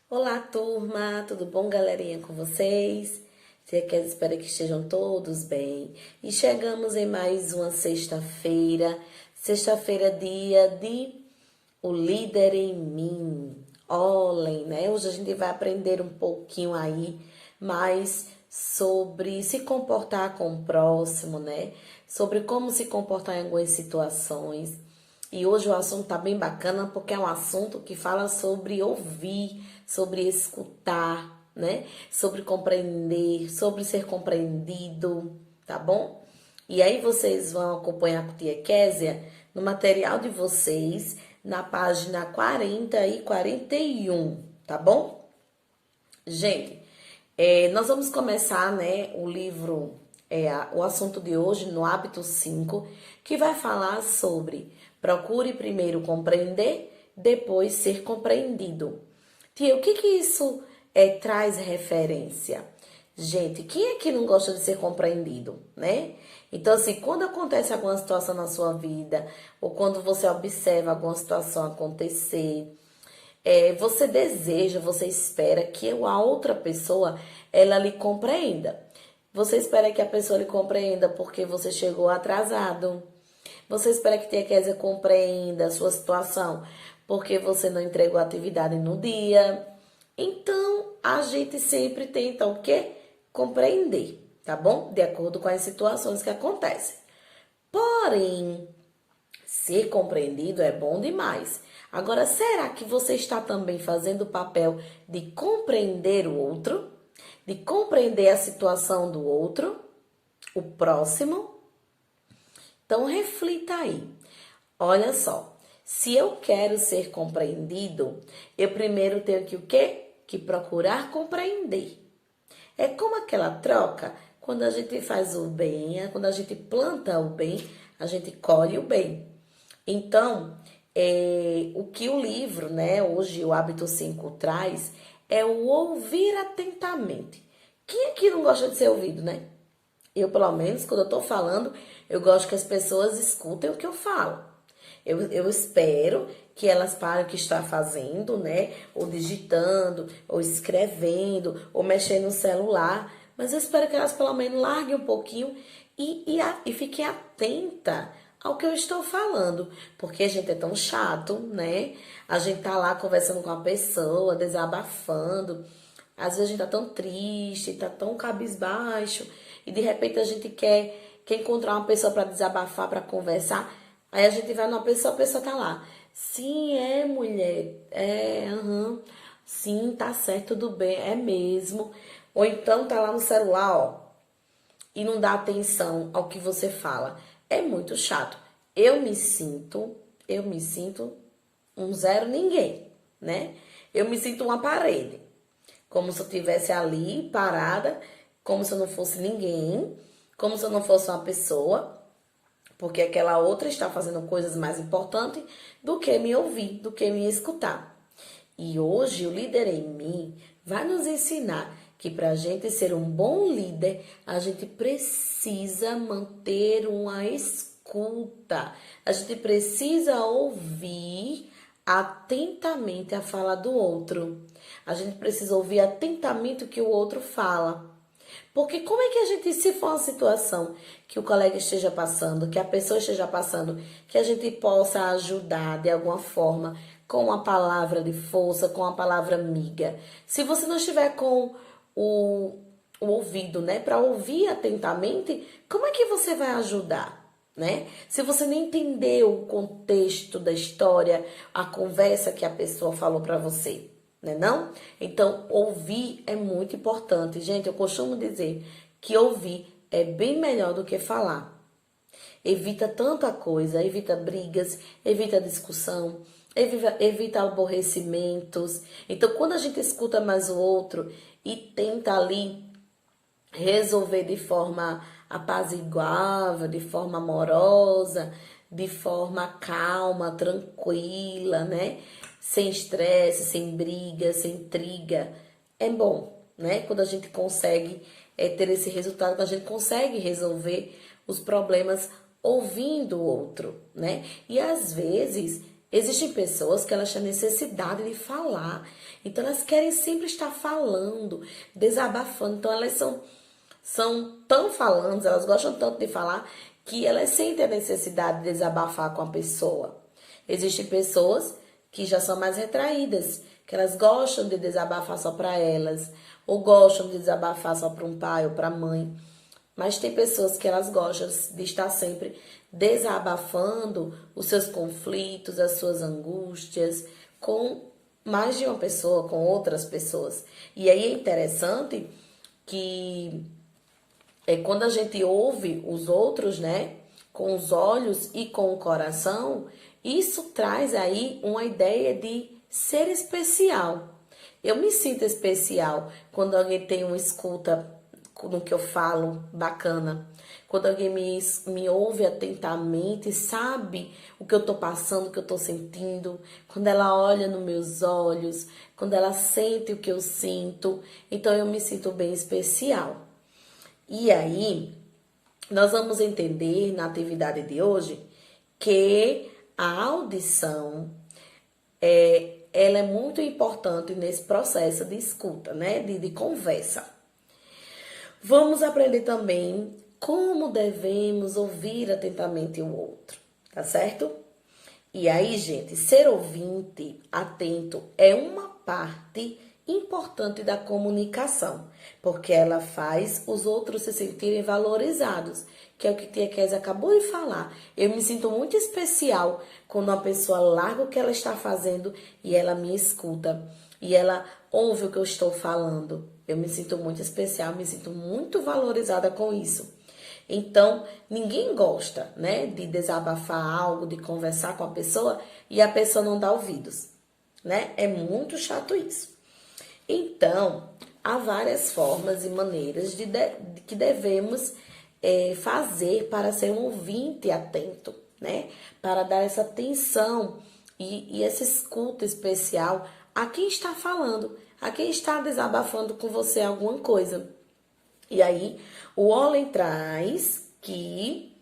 Olá, turma! Tudo bom, galerinha, com vocês? Espero que estejam todos bem. E chegamos em mais uma sexta-feira. Sexta-feira, dia de O Líder em Mim. Olhem, né? Hoje a gente vai aprender um pouquinho aí mais sobre se comportar com o próximo, né? Sobre como se comportar em algumas situações. E hoje o assunto tá bem bacana porque é um assunto que fala sobre ouvir, sobre escutar, né? Sobre compreender, sobre ser compreendido, tá bom? E aí vocês vão acompanhar com a tia Késia no material de vocês, na página 40 e 41, tá bom? Gente, nós vamos começar, né, o livro, o assunto de hoje, no hábito 5, que vai falar sobre procure primeiro compreender, depois ser compreendido. Tia, o que isso traz referência? Gente, quem é que não gosta de ser compreendido, né? Então, assim, quando acontece alguma situação na sua vida, ou quando você observa alguma situação acontecer, você deseja, você espera que a outra pessoa ela lhe compreenda. Você espera que a pessoa lhe compreenda porque você chegou atrasado. Você espera que a Kézia compreenda a sua situação porque você não entregou a atividade no dia. Então, a gente sempre tenta o quê? Compreender, tá bom? De acordo com as situações que acontecem. Porém, ser compreendido é bom demais. Agora, será que você está também fazendo o papel de compreender o outro? De compreender a situação do outro, o próximo? Então, reflita aí. Olha só, se eu quero ser compreendido, eu primeiro tenho que o quê? Que procurar compreender. É como aquela troca, quando a gente faz o bem, quando a gente planta o bem, a gente colhe o bem. Então, o que o livro, né, hoje o hábito 5 traz, é o ouvir atentamente. Quem aqui não gosta de ser ouvido, né? Eu, pelo menos, quando eu tô falando, eu gosto que as pessoas escutem o que eu falo. Eu espero que elas parem o que está fazendo, né? Ou digitando, ou escrevendo, ou mexendo no celular. Mas eu espero que elas, pelo menos, larguem um pouquinho e fiquem atentas ao que eu estou falando. Porque a gente é tão chato, né? A gente tá lá conversando com a pessoa, desabafando. Às vezes a gente tá tão triste, tá tão cabisbaixo, e de repente a gente quer encontrar uma pessoa para desabafar, para conversar. Aí a gente vai numa pessoa, a pessoa tá lá. Sim, é mulher. Aham. Sim, tá certo, tudo bem, é mesmo. Ou então tá lá no celular, ó, e não dá atenção ao que você fala. É muito chato. Eu me sinto um zero ninguém, né? Eu me sinto uma parede. Como se eu estivesse ali parada, como se eu não fosse ninguém, como se eu não fosse uma pessoa, porque aquela outra está fazendo coisas mais importantes do que me ouvir, do que me escutar. E hoje o líder em mim vai nos ensinar que para a gente ser um bom líder, a gente precisa manter uma escuta. A gente precisa ouvir atentamente a fala do outro. A gente precisa ouvir atentamente o que o outro fala. Porque como é que a gente, se for uma situação que o colega esteja passando, que a pessoa esteja passando, que a gente possa ajudar de alguma forma, com uma palavra de força, com uma palavra amiga. Se você não estiver com o, o ouvido, né, para ouvir atentamente, como é que você vai ajudar? Né? Se você nem entendeu o contexto da história, a conversa que a pessoa falou para você, né não? Então, ouvir é muito importante. Gente, eu costumo dizer que ouvir é bem melhor do que falar. Evita tanta coisa, evita brigas, evita discussão, evita aborrecimentos. Então, quando a gente escuta mais o outro e tenta ali resolver de forma apaziguável, de forma amorosa, de forma calma, tranquila, né? Sem estresse, sem briga, sem intriga. É bom, né? Quando a gente consegue ter esse resultado, quando a gente consegue resolver os problemas ouvindo o outro, né? E às vezes Existem pessoas que elas têm necessidade de falar. Então, elas querem sempre estar falando, desabafando. Então, elas são tão falantes, elas gostam tanto de falar, que elas sentem a necessidade de desabafar com a pessoa. Existem pessoas que já são mais retraídas, que elas gostam de desabafar só para elas, ou gostam de desabafar só para um pai ou para a mãe. Mas tem pessoas que elas gostam de estar sempre desabafando os seus conflitos, as suas angústias, com mais de uma pessoa, com outras pessoas. E aí é interessante que quando a gente ouve os outros, né, com os olhos e com o coração, isso traz aí uma ideia de ser especial. Eu me sinto especial quando alguém tem uma escuta no que eu falo bacana. Quando alguém me ouve atentamente, sabe o que eu tô passando, o que eu tô sentindo. Quando ela olha nos meus olhos, quando ela sente o que eu sinto. Então eu me sinto bem especial. E aí, nós vamos entender na atividade de hoje que a audição ela é muito importante nesse processo de escuta, né? De conversa. Vamos aprender também como devemos ouvir atentamente o outro, tá certo? E aí, gente, ser ouvinte atento é uma parte importante da comunicação, porque ela faz os outros se sentirem valorizados, que é o que Tia Kézia acabou de falar. Eu me sinto muito especial quando uma pessoa larga o que ela está fazendo e ela me escuta, e ela ouve o que eu estou falando. Eu me sinto muito especial, me sinto muito valorizada com isso. Então, ninguém gosta, né, de desabafar algo, de conversar com a pessoa e a pessoa não dá ouvidos, né? É muito chato isso. Então, há várias formas e maneiras que devemos fazer para ser um ouvinte atento, né? Para dar essa atenção e essa escuta especial a quem está falando, a quem está desabafando com você alguma coisa. E aí, o Ollen traz que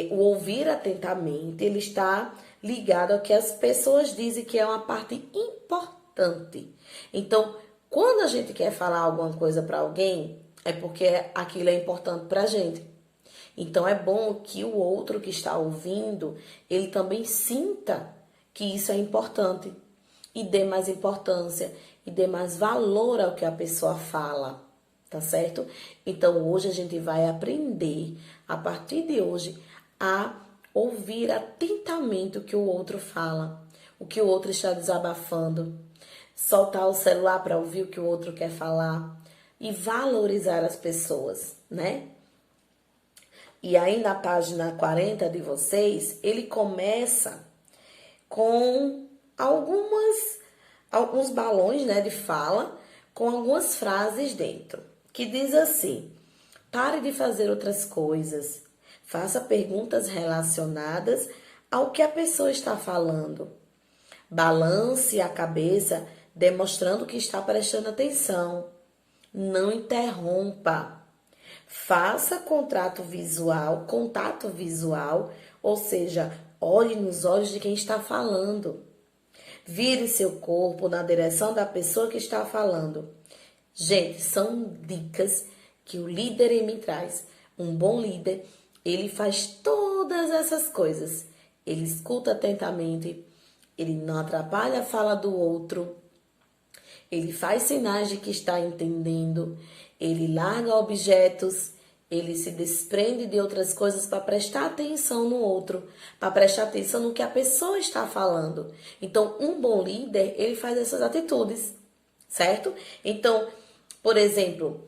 o ouvir atentamente, ele está ligado ao que as pessoas dizem que é uma parte importante. Então, quando a gente quer falar alguma coisa para alguém, é porque aquilo é importante para a gente. Então, é bom que o outro que está ouvindo, ele também sinta que isso é importante e dê mais importância e dê mais valor ao que a pessoa fala. Tá certo? Então, hoje a gente vai aprender, a partir de hoje, a ouvir atentamente o que o outro fala, o que o outro está desabafando, soltar o celular para ouvir o que o outro quer falar e valorizar as pessoas, né? E aí, na página 40 de vocês, ele começa com alguns balões, né, de fala, com algumas frases dentro, que diz assim: pare de fazer outras coisas, faça perguntas relacionadas ao que a pessoa está falando. Balance a cabeça, demonstrando que está prestando atenção. Não interrompa. Faça contato visual, ou seja, olhe nos olhos de quem está falando. Vire seu corpo na direção da pessoa que está falando. Gente, são dicas que o líder me traz. Um bom líder, ele faz todas essas coisas. Ele escuta atentamente, ele não atrapalha a fala do outro, ele faz sinais de que está entendendo, ele larga objetos, ele se desprende de outras coisas para prestar atenção no outro, para prestar atenção no que a pessoa está falando. Então, um bom líder, ele faz essas atitudes, certo? Então, por exemplo,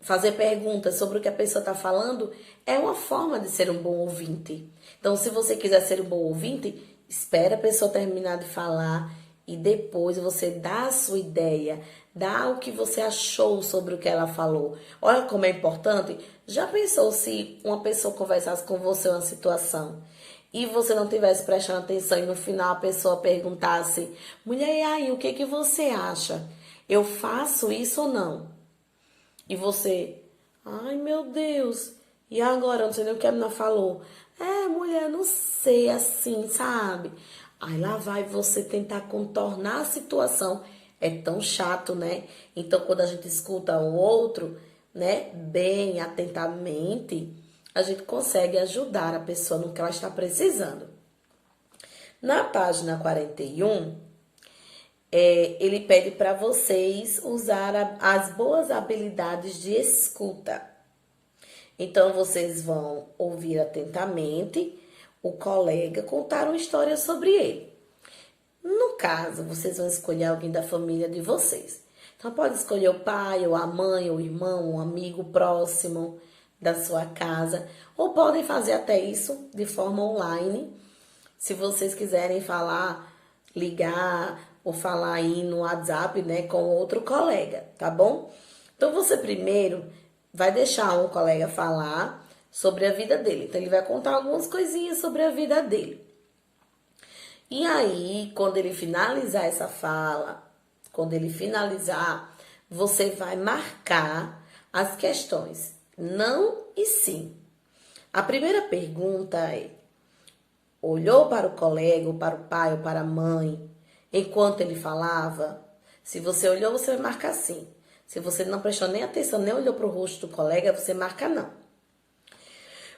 fazer perguntas sobre o que a pessoa está falando é uma forma de ser um bom ouvinte. Então, se você quiser ser um bom ouvinte, espera a pessoa terminar de falar e depois você dá a sua ideia, dá o que você achou sobre o que ela falou. Olha como é importante. Já pensou se uma pessoa conversasse com você uma situação e você não tivesse prestando atenção e no final a pessoa perguntasse: mulher, e aí, o que que você acha? Eu faço isso ou não? E você: ai meu Deus, E agora, eu não sei nem o que a menina falou. É, mulher, não sei assim, sabe? Aí lá vai você tentar contornar a situação. É tão chato, né? Então, quando a gente escuta o outro, né, bem atentamente, a gente consegue ajudar a pessoa no que ela está precisando. Na página 41, ele pede para vocês usar as boas habilidades de escuta. Então, vocês vão ouvir atentamente o colega contar uma história sobre ele. No caso, vocês vão escolher alguém da família de vocês. Então, pode escolher o pai, ou a mãe, ou o irmão, um amigo próximo da sua casa. Ou podem fazer até isso de forma online. Se vocês quiserem falar, ligar ou falar aí no WhatsApp, né, com outro colega, tá bom? Então, você primeiro vai deixar um colega falar sobre a vida dele. Então, ele vai contar algumas coisinhas sobre a vida dele. E aí, quando ele finalizar essa fala, quando ele finalizar, você vai marcar as questões não e sim. A primeira pergunta é: olhou para o colega, ou para o pai, ou para a mãe, enquanto ele falava? Se você olhou, você vai marcar sim. Se você não prestou nem atenção, nem olhou para o rosto do colega, você marca não.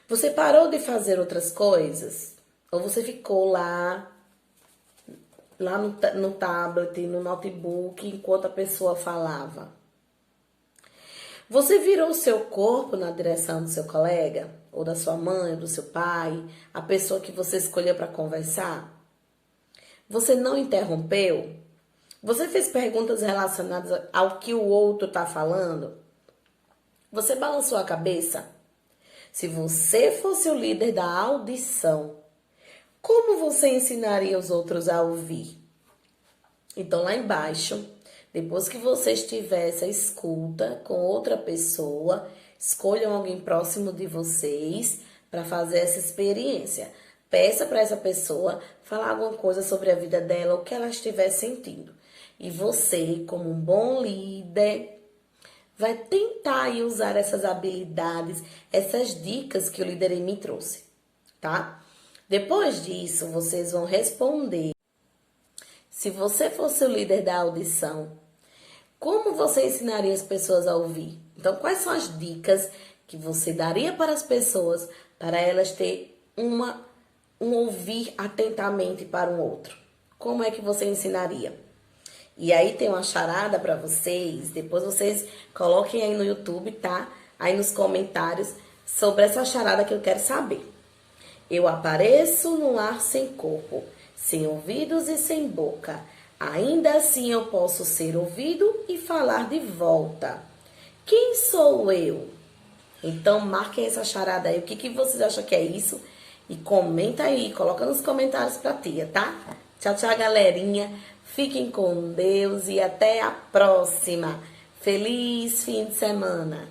Você parou de fazer outras coisas? Ou você ficou lá no tablet, no notebook, enquanto a pessoa falava? Você virou o seu corpo na direção do seu colega? Ou da sua mãe, ou do seu pai? A pessoa que você escolheu para conversar? Você não interrompeu? Você fez perguntas relacionadas ao que o outro está falando? Você balançou a cabeça? Se você fosse o líder da audição, como você ensinaria os outros a ouvir? Então, lá embaixo, depois que você estiver essa escuta com outra pessoa, escolham alguém próximo de vocês para fazer essa experiência. Peça para essa pessoa falar alguma coisa sobre a vida dela, o que ela estiver sentindo. E você, como um bom líder, vai tentar aí usar essas habilidades, essas dicas que o líder me trouxe, tá? Depois disso, vocês vão responder. Se você fosse o líder da audição, como você ensinaria as pessoas a ouvir? Então, quais são as dicas que você daria para as pessoas para elas terem um ouvir atentamente para um outro? Como é que você ensinaria? E aí tem uma charada para vocês, depois vocês coloquem aí no YouTube, tá? Aí nos comentários sobre essa charada que eu quero saber. Eu apareço no ar sem corpo, sem ouvidos e sem boca. Ainda assim eu posso ser ouvido e falar de volta. Quem sou eu? Então marquem essa charada aí. O que vocês acham que é isso? E comenta aí, coloca nos comentários pra tia, tá? Tchau, tchau, galerinha. Fiquem com Deus e até a próxima. Feliz fim de semana.